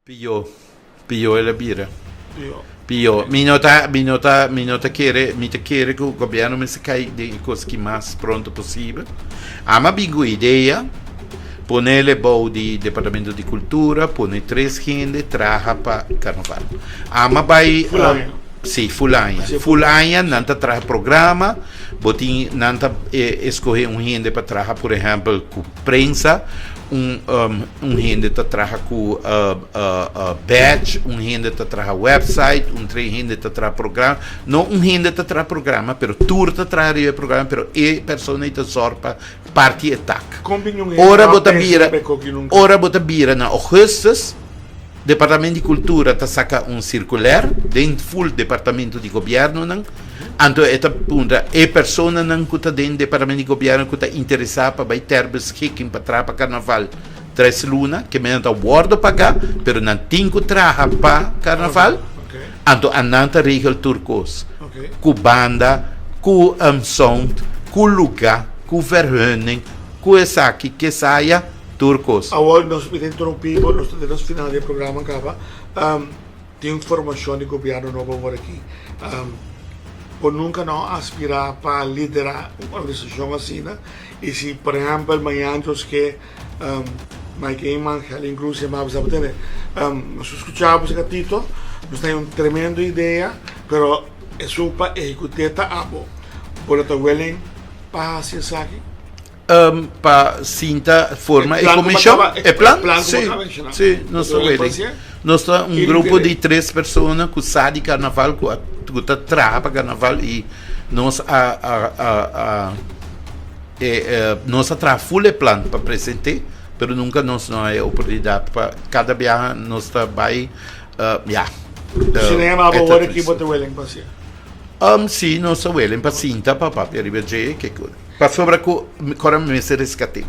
Pio, Pio è la birra. Io. Pio, mi te quiere que o governo me se cai de coisa que mais pronto possível. Ama bingo ideia, ponele bom de departamento de cultura, pone três gente, traja para carnaval. Ama vai Fulania. Sim, Fulania. Sim, Fulania, nanta traja programa, botin nanta escolher gente para traja, por exemplo, com prensa, gente que traja com badge, gente que traja website, gente que traja programa, não gente que traja programa, pero tour que traja programa, pero pessoa que sorpa parte e tac. Ora bota bira na Augustus. Departamento de Cultura está saca circular dentro full departamento de governo não, então esta punta pessoa não que está dentro departamento de governo que está interessada para ter beschikking para trabalhar para carnaval 3 luna que me não guarda pagar, pero não tem que trabalhar para carnaval, então andanta regel turcos, com banda, com sound, com lugar, com vergunning, com essa aqui que saia turcos. Agora nós interrompimos, nós final do programa acaba. Tem informação de governo novo por aqui. Por nunca não aspirar para liderar uma organização assim, né? E se, por exemplo, amanhã que Mike Eyman, Helen Cruz e mais sabe, nós escutamos esse gatito, nós temos uma tremenda ideia, pero é só para executar abo. Por isso, willing para fazer isso aqui. Para cinta forma e comissão é plan sim nós estamos grupo de 3 pessoas que sabe carnaval que trabalha para carnaval e nós nós trabalha full plan para apresentar, pero nunca nós não é oportunidade para cada viagem nós vai cinema agora aqui botar o elenco para sim nós willing para cinta para arrivare che para sobre ancora mi si rescatti.